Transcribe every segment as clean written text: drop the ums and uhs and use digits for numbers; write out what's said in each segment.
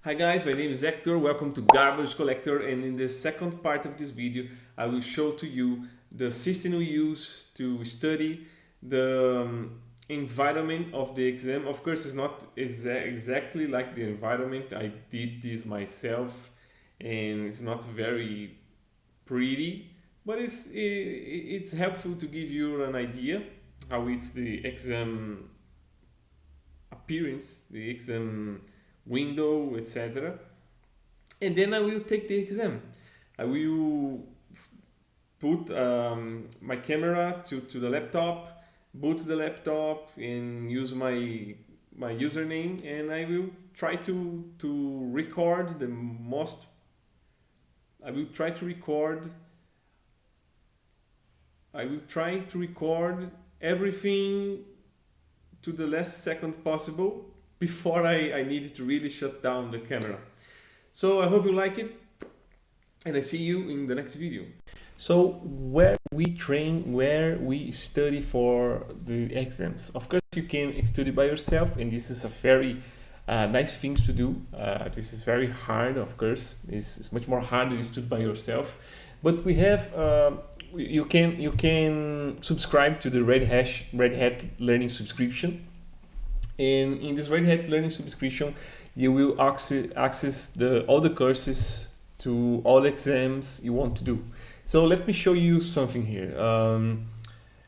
Hi guys, my name is Hector. Welcome to Garbage Collector, and in the second part of this video I will show to you the system we use to study the environment of the exam. Of course, it's not exactly like the environment. I did this myself and it's not very pretty, but it's helpful to give you an idea how it's the exam appearance, the exam window, etc. And then I will take the exam. I will put my camera to the laptop, boot the laptop, and use my username, and I will try to record the most. I will try to record. I will try to record everything to the last second possible before I need to really shut down the camera. So I hope you like it, and I see you in the next video. So where we train, where we study for the exams. Of course, you can study by yourself, and this is a very nice thing to do. This is very hard, of course. It's much more hard to study by yourself. But we have you can subscribe to the Red Hat Learning subscription. And in this Red Hat Learning subscription, you will access all the courses to all exams you want to do. So let me show you something here.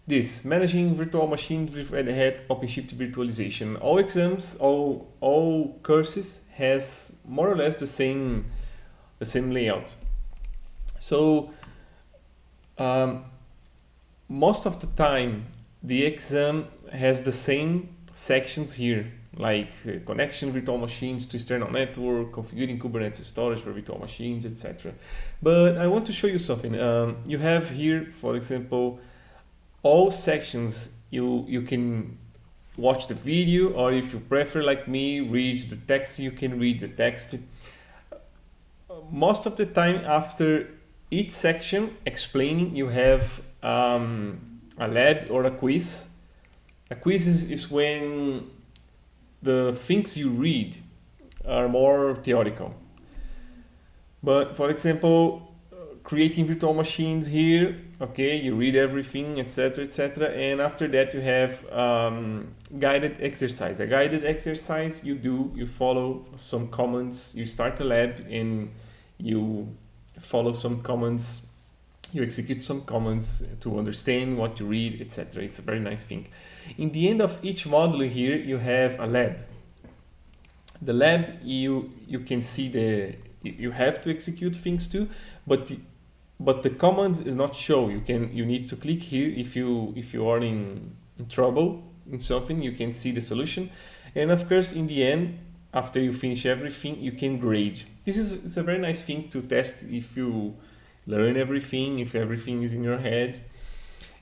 This managing virtual machines with Red Hat OpenShift virtualization. All exams, all courses has more or less the same layout. So most of the time, the exam has the same sections here, like connection virtual machines to external network, configuring Kubernetes storage for virtual machines, etc. But I want to show you something. You have here, for example, all sections. You can watch the video, or if you prefer, like me, read the text. You can read the text. Most of the time, after each section explaining, you have a lab or a quiz. A quiz is when the things you read are more theoretical. But for example, creating virtual machines here, okay, you read everything, etc., etc. And after that, you have guided exercise. A guided exercise you follow some commands. You start a lab and you follow some commands. You execute some commands to understand what you read, etc. It's a very nice thing. In the end of each module here, you have a lab. The lab, you can see you have to execute things too, but the commands is not show. You need to click here if you are in trouble in something. You can see the solution, and of course, in the end, after you finish everything, you can grade. It's a very nice thing to test if you learn everything, if everything is in your head.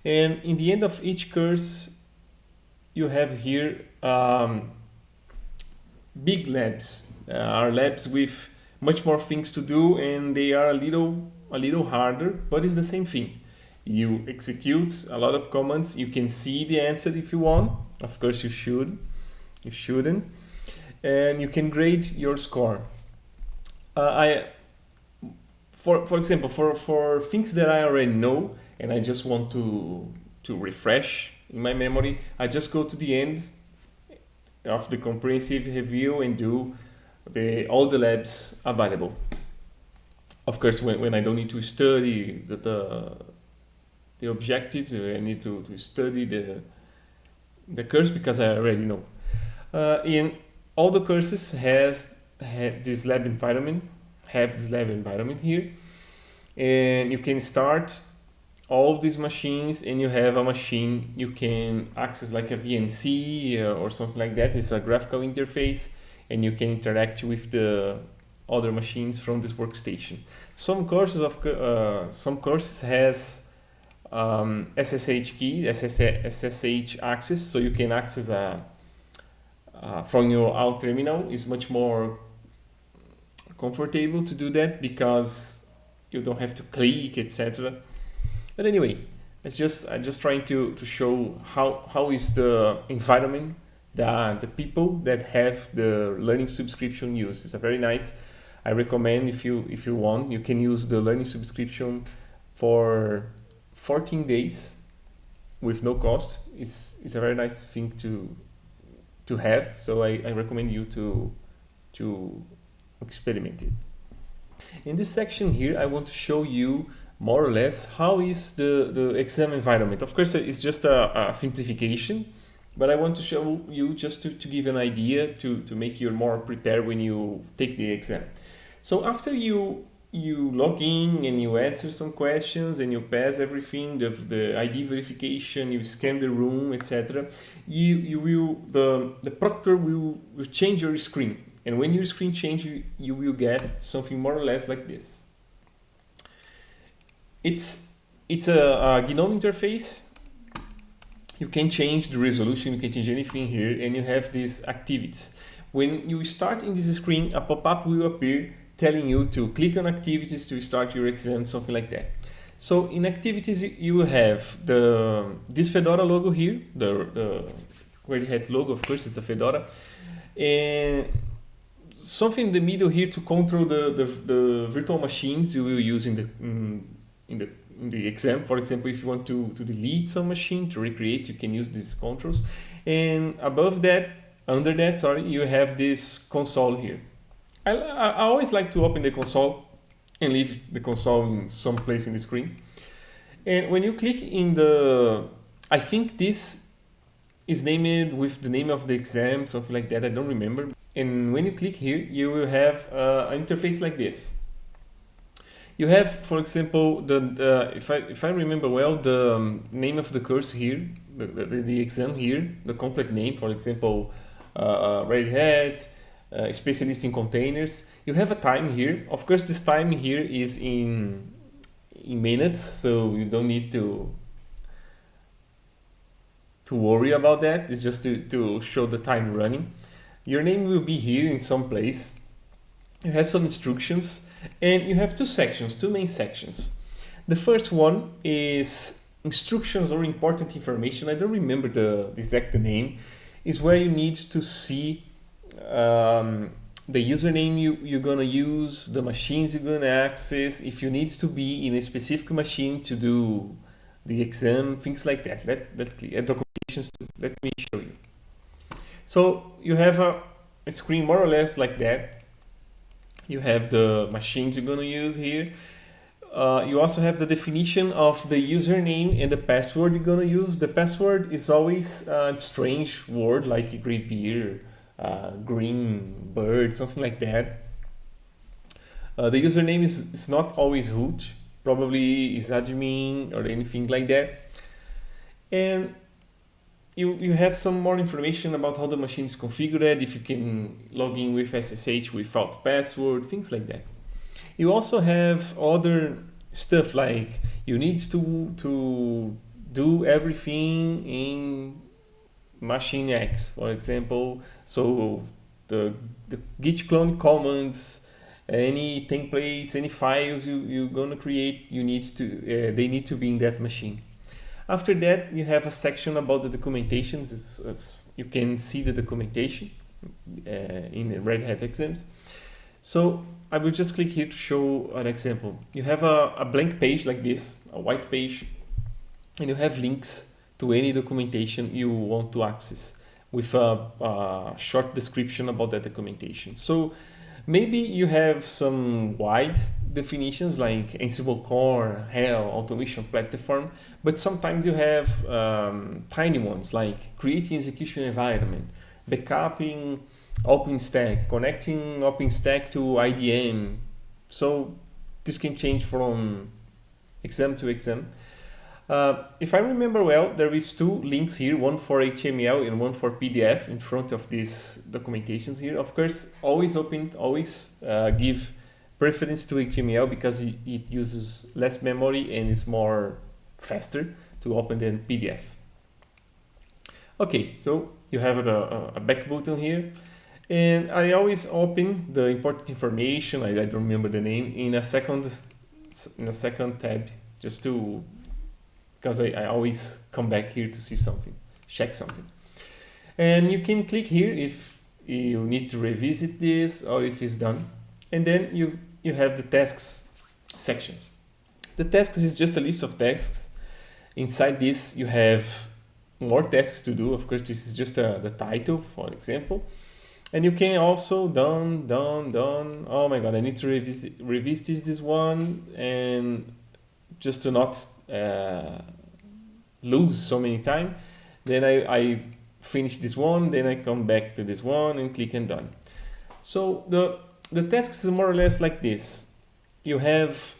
And in the end of each course, you have here big labs. Are labs with much more things to do, and they are a little harder, but it's the same thing. You execute a lot of commands. You can see the answer if you want. Of course, you shouldn't, and you can grade your score. For example, for things that I already know and I just want to refresh in my memory, I just go to the end of the comprehensive review and do all the labs available. Of course, when I don't need to study the objectives, I need to study the course because I already know. In all the courses have this lab environment. Here, and you can start all these machines, and you have a machine you can access like a VNC or something like that. It's a graphical interface, and you can interact with the other machines from this workstation. Some courses has SSH key, SSH access, so you can access from your own terminal. Is much more comfortable to do that because you don't have to click, etc. But anyway, I'm just trying to show how is the environment the people that have the learning subscription use. It's a very nice. I recommend if you want, you can use the learning subscription for 14 days with no cost. It's a very nice thing to have. So I recommend you to experiment it. In this section here, I want to show you more or less how is the exam environment. Of course, it's just a simplification, but I want to show you just to give an idea to make you more prepared when you take the exam. So after you log in and you answer some questions and you pass everything, the ID verification, you scan the room, etc. The proctor will change your screen, and when your screen changes, you will get something more or less like this. It's a GNOME interface. You can change the resolution, you can change anything here, and you have these activities. When you start in this screen, a pop-up will appear telling you to click on activities to start your exam, something like that. So in activities, you have this Fedora logo here, the Red Hat logo, of course, it's a Fedora, and something in the middle here to control the virtual machines you will use in the exam. For example, if you want to delete some machine, to recreate, you can use these controls. And above that, under that, sorry, you have this console here. I always like to open the console and leave the console in some place in the screen. And when you click in I think this is named with the name of the exam, something like that, I don't remember. And when you click here, you will have an interface like this. You have, for example, if I remember well, the name of the course here, the exam here, the complete name, for example, Red Hat, specialist in containers. You have a time here. Of course, this time here is in minutes, so you don't need to worry about that. It's just to show the time running. Your name will be here in some place. You have some instructions, and you have two main sections. The first one is instructions or important information. I don't remember the exact name. Is where you need to see the username you're gonna use, the machines you're gonna access, if you need to be in a specific machine to do the exam, things like that. Documentations. Let me show you. So you have a screen more or less like that. You have the machines you're gonna use here. You also have the definition of the username and the password you're gonna use. The password is always a strange word like grey beer, green bird, something like that. The username is not always root, probably is admin or anything like that. And you have some more information about how the machine is configured, if you can log in with SSH without password, things like that. You also have other stuff like you need to do everything in machine X, for example. So the git clone commands, any templates, any files you're gonna create, they need to be in that machine. After that, you have a section about the documentations. As you can see the documentation in the Red Hat exams. So I will just click here to show an example. You have a blank page like this, a white page, and you have links to any documentation you want to access with a short description about that documentation. So maybe you have some wide definitions like Ansible Core, Hell, Automation Platform, but sometimes you have tiny ones like creating execution environment, backupping OpenStack, connecting OpenStack to IDM. So this can change from exam to exam. If I remember well, there is two links here, one for HTML and one for PDF in front of these documentations here. Of course, always give preference to HTML because it uses less memory and is more faster to open than PDF. Okay, so you have a back button here. And I always open the important information, I don't remember the name, in a second tab, just because I always come back here to see something, check something. And you can click here if you need to revisit this or if it's done. And then you have the tasks section. The tasks is just a list of tasks. Inside this you have more tasks to do. Of course, this is just the title, for example. And you can also done. Oh my god, I need to revisit this one, and just to not lose so many time, then I finish this one, then I come back to this one and click and done. So the tasks is more or less like this. You have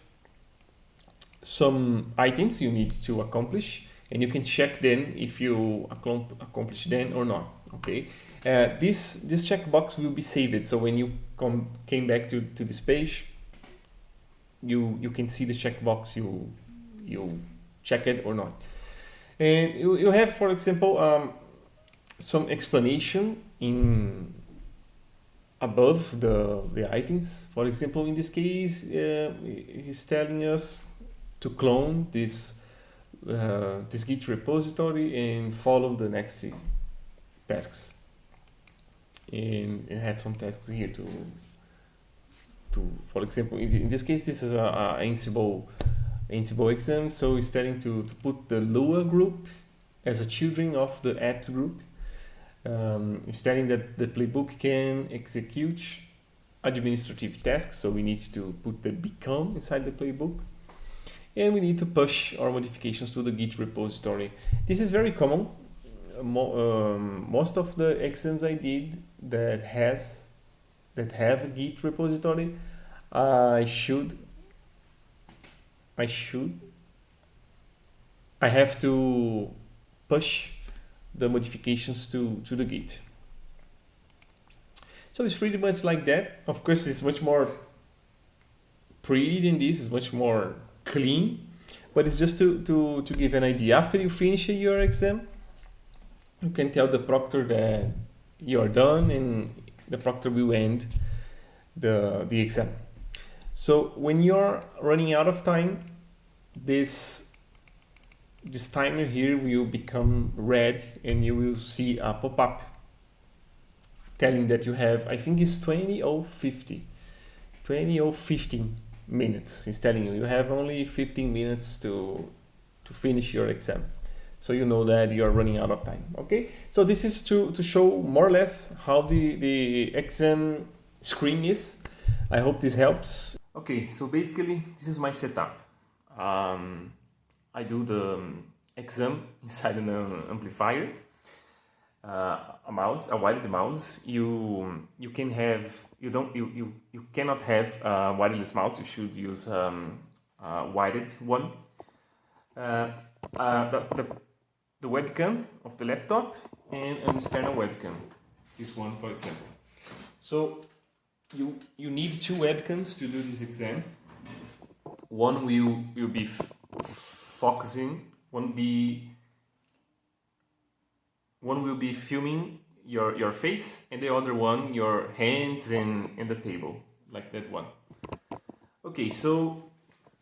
some items you need to accomplish, and you can check then if you accomplish them or not. Okay, this checkbox will be saved, so when you came back to this page, you can see the checkbox you check it or not. And you have, for example, some explanation in above the items. For example, in this case, he's telling us to clone this Git repository and follow the next tasks. And have some tasks here to for example, in this case, this is a Ansible exam, so it's telling to put the Lua group as a children of the apps group. It's telling that the playbook can execute administrative tasks, so we need to put the become inside the playbook, and we need to push our modifications to the Git repository. This is very common. Most of the exams I did that have a Git repository, I have to push the modifications to the Git. So it's pretty much like that. Of course, it's much more pretty than this. It's much more clean, but it's just to give an idea. After you finish your exam, you can tell the proctor that you are done, and the proctor will end the exam. So when you're running out of time, this timer here will become red, and you will see a pop-up telling that you have, I think it's 20 or 15 minutes. It's telling you have only 15 minutes to finish your exam. So you know that you are running out of time. Okay, so this is to show more or less how the exam screen is. I hope this helps. Okay, so basically this is my setup. I do the exam inside an amplifier, a mouse, a wired mouse. You cannot have a wireless mouse. You should use a wired one. The webcam of the laptop and an external webcam. This one, for example. So you need two webcams to do this exam. One will be focusing. One will be filming your face, and the other one your hands and the table, like that one. Okay, so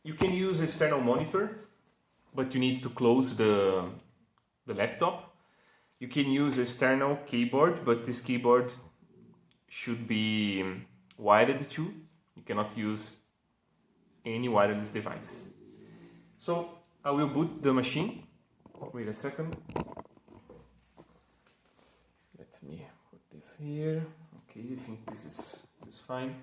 you can use external monitor, but you need to close the laptop. You can use external keyboard, but this keyboard should be wired too. You cannot use any wireless device. So I will boot the machine. Wait a second. Let me put this here. Okay, I think this is fine.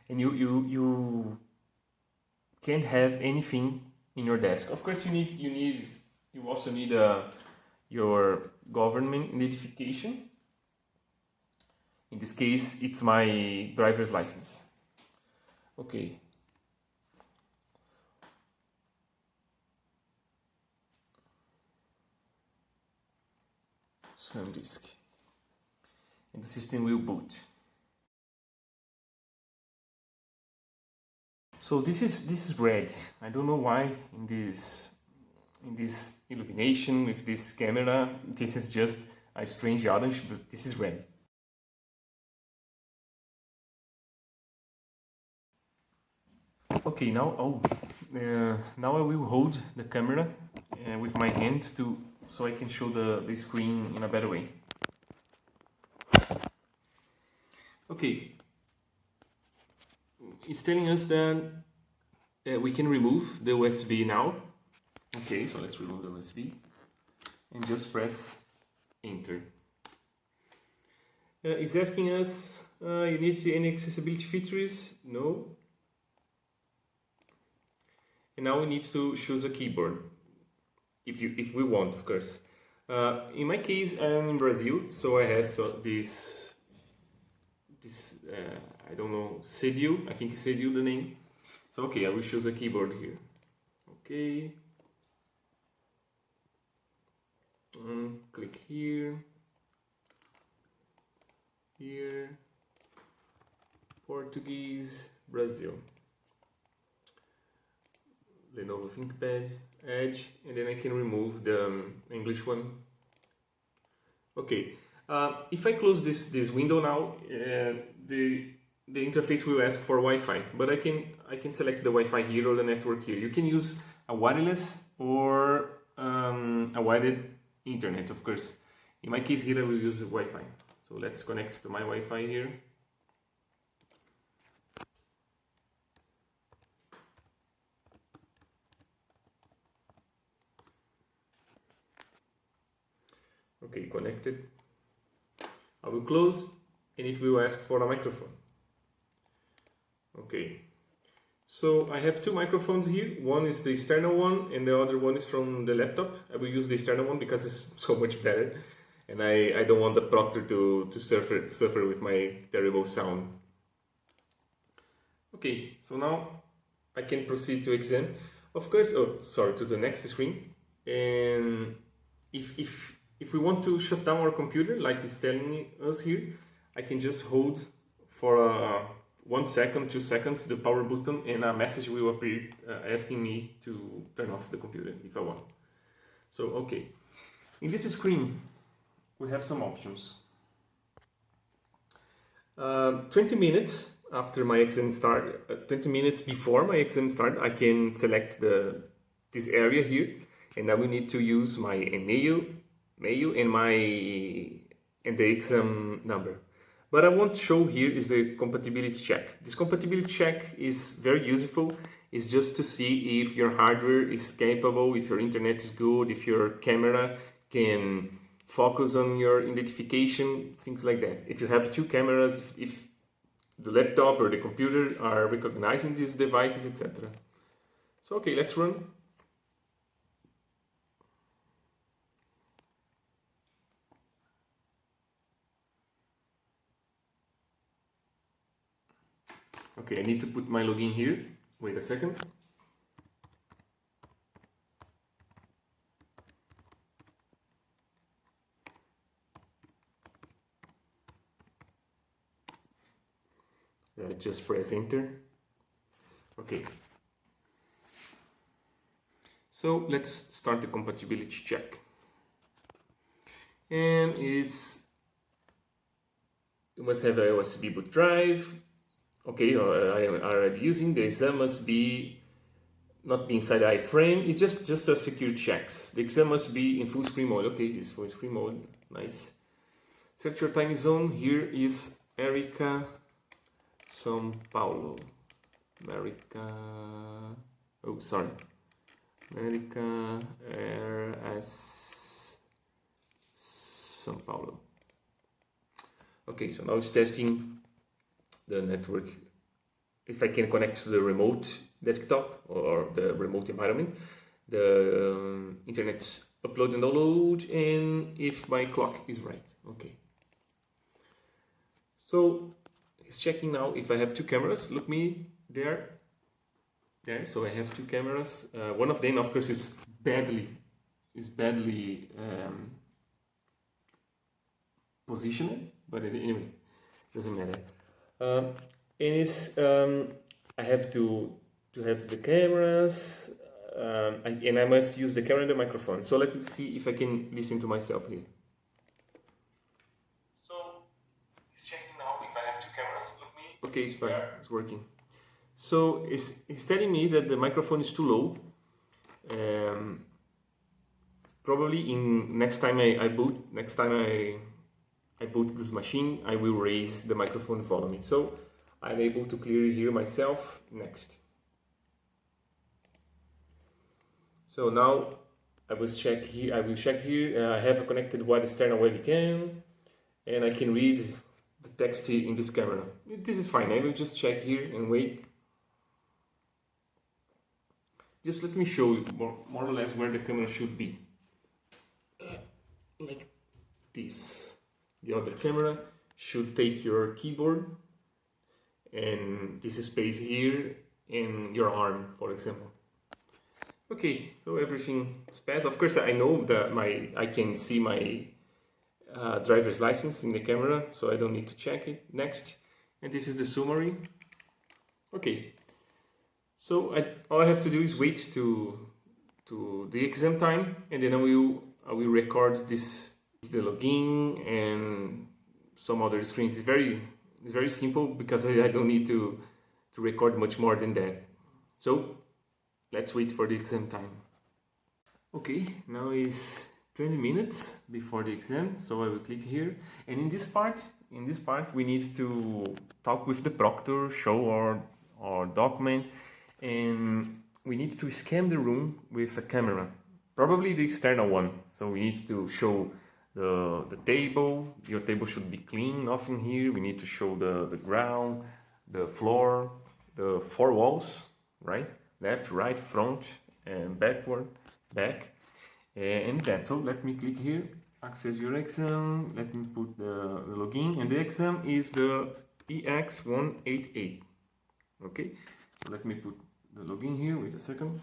And you can't have anything in your desk. Of course, you also need your government identification. In this case, it's my driver's license. Okay. Some disk. And the system will boot. So this is red. I don't know why in this illumination with this camera this is just a strange orange, but this is red. Okay, now now I will hold the camera with my hand so I can show the screen in a better way. Okay, it's telling us that we can remove the USB now. Okay, so let's remove the USB and just press enter. It's asking us, you need to see any accessibility features? No. And now we need to choose a keyboard, if we want, of course. In my case, I'm in Brazil, so I have this I don't know, Cedio, I think it's Cedio the name. So okay, I will choose a keyboard here. Okay. Click here. Here. Portuguese, Brazil. Lenovo ThinkPad, Edge, and then I can remove the English one. Okay, if I close this window now, the interface will ask for Wi-Fi, but I can select the Wi-Fi here or the network here. You can use a wireless or a wired internet, of course. In my case here I will use Wi-Fi. So let's connect to my Wi-Fi here. Okay, connected. I will close and it will ask for a microphone. Okay, so I have two microphones here. One is the external one and the other one is from the laptop. I will use the external one because it's so much better and I don't want the proctor to suffer with my terrible sound. Okay, so now I can proceed to exam. Of course, to the next screen. And if we want to shut down our computer, like it's telling us here, I can just hold for 1 second, 2 seconds the power button and a message will appear asking me to turn off the computer if I want. So, okay. In this screen, we have some options. 20 minutes after my exam start, 20 minutes before my exam start, I can select this area here, and I will need to use my email and the exam number. What I want to show here is the compatibility check. This compatibility check is very useful. It's just to see if your hardware is capable, if your internet is good, if your camera can focus on your identification, things like that. If you have two cameras, if the laptop or the computer are recognizing these devices, etc. So okay, let's run. Okay, I need to put my login here. Wait a second. Just press enter. Okay. So let's start the compatibility check. And you must have a USB boot drive. Okay, I am already using. The exam must be not be inside the iframe. It's just a secure checks. The exam must be in full screen mode. Okay, it's full screen mode. Nice. Select your time zone. Here is Erica, São Paulo. America. Oh, sorry. America, RS, São Paulo. Okay, so now it's testing the network. If I can connect to the remote desktop or the remote environment, the internet's upload and download, and if my clock is right. Okay. So it's checking now if I have two cameras. Look me there. So I have two cameras. One of them, of course, is badly positioned, but anyway, doesn't matter. And I have to have the cameras, and I must use the camera and the microphone. So let me see if I can listen to myself here. So it's checking now if I have two cameras. Look me. Okay, it's fine. Yeah. It's working. So it's telling me that the microphone is too low. Probably next time I boot this machine, I will raise the microphone volume. So I'm able to clearly hear myself. Next. So now I will check here. I have a connected wide external webcam, and I can read the text in this camera. This is fine. I will just check here and wait. Just let me show you more or less where the camera should be. Like this. The other camera should take your keyboard and this space here and your arm, for example. Okay, so everything is passed. Of course, I know that I can see my driver's license in the camera, so I don't need to check it. Next, and this is the summary. Okay, so all I have to do is wait to the exam time, and then I will record the login and some other screens. It's very simple because I don't need to record much more than that. So let's wait for the exam time. Okay, now is 20 minutes before the exam, so I will click here, and in this part we need to talk with the proctor, show our document, and we need to scan the room with a camera, probably the external one. So we need to show the table. Your table should be clean, nothing here. We need to show the ground, the floor, the four walls, right? Left, right, front, and backward, back, and that. So let me click here, access your exam. Let me put the login, and the exam is the EX188. Okay, so let me put the login here. Wait a second.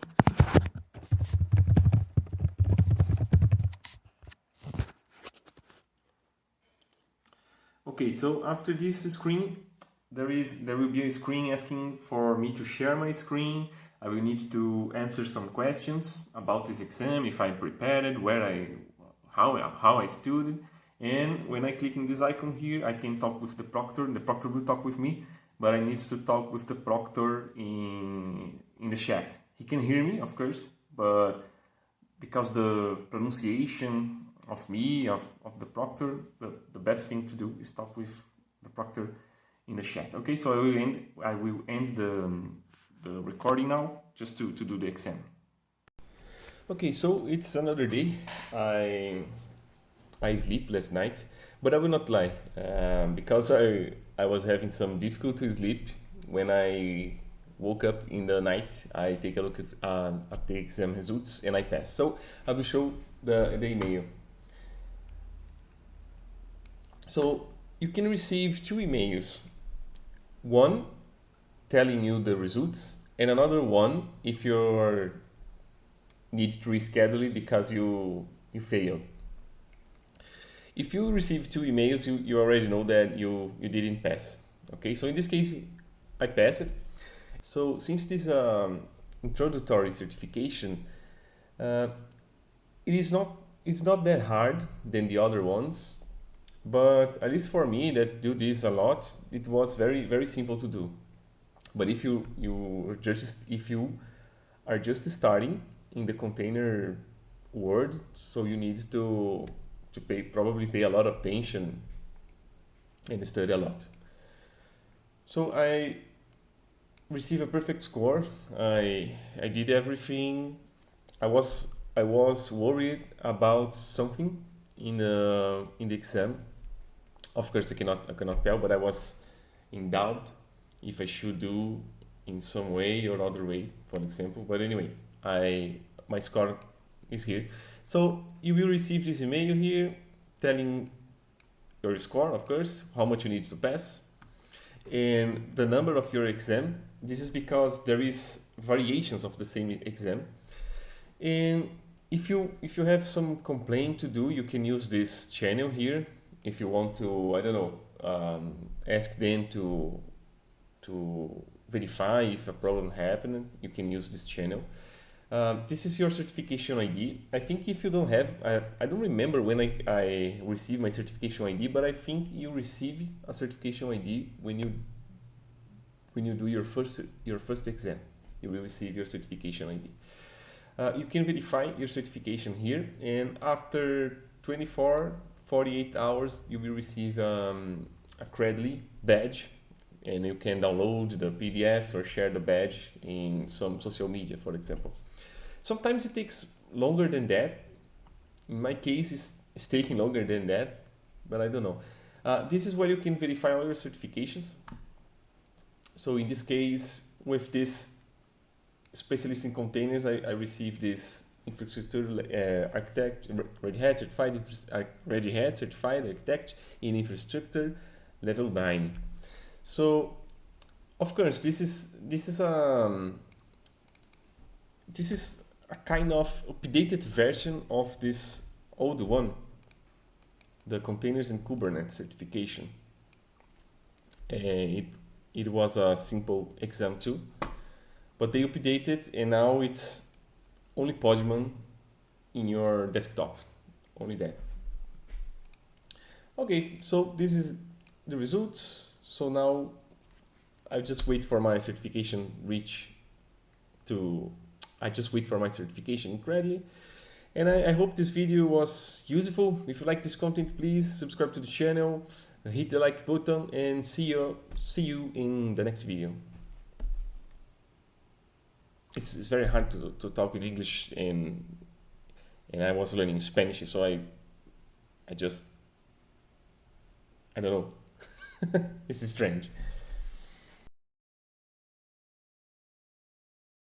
Okay, so after this screen, there will be a screen asking for me to share my screen. I will need to answer some questions about this exam, if I prepared, how I studied. And when I click in this icon here, I can talk with the proctor, and the proctor will talk with me, but I need to talk with the proctor in the chat. He can hear me, of course, but because the pronunciation of me, of the proctor, the best thing to do is talk with the proctor in the chat. Okay, so I will end the recording now, just to do the exam. Okay, so it's another day. I sleep last night, but I will not lie, because I was having some difficulty to sleep. When I woke up in the night, I take a look at the exam results and I pass. So I will show the email. So you can receive two emails. One telling you the results, and another one if you need to reschedule it because you failed. If you receive two emails, you already know that you didn't pass. Okay, so in this case, I passed. So since this introductory certification, it's not that hard than the other ones, but at least for me that do this a lot, it was very simple to do. But if you are just starting in the container world, so you need to probably pay a lot of attention and study a lot. So I received a perfect score. I did everything. I was worried about something in the exam. Of course, I cannot tell, but I was in doubt if I should do in some way or other way, for example. But anyway, my score is here. So you will receive this email here telling your score, of course, how much you need to pass, and the number of your exam. This is because there is variations of the same exam. And if you have some complaint to do, you can use this channel here. If you want to, I don't know, ask them to verify if a problem happened, you can use this channel. This is your certification ID. I think if you don't have, I don't remember when I received my certification ID, but I think you receive a certification ID when you do your first exam. You will receive your certification ID. You can verify your certification here, and after 48 hours, you will receive a Credly badge, and you can download the PDF or share the badge in some social media, for example. Sometimes it takes longer than that. In my case, it's taking longer than that, but I don't know. This is where you can verify all your certifications. So in this case, with this specialist in containers, I received this infrastructure architect, Red Hat certified architect in infrastructure level 9. So of course this is a kind of updated version of this old one, the containers and Kubernetes certification. It was a simple exam too, but they updated, and now it's only Podman in your desktop, only that. Okay, so this is the results. So now I just wait for my certification in Credly. And I hope this video was useful. If you like this content, please subscribe to the channel, hit the like button, and see you in the next video. It's very hard to talk in English, and I was learning Spanish, so I don't know. This is strange.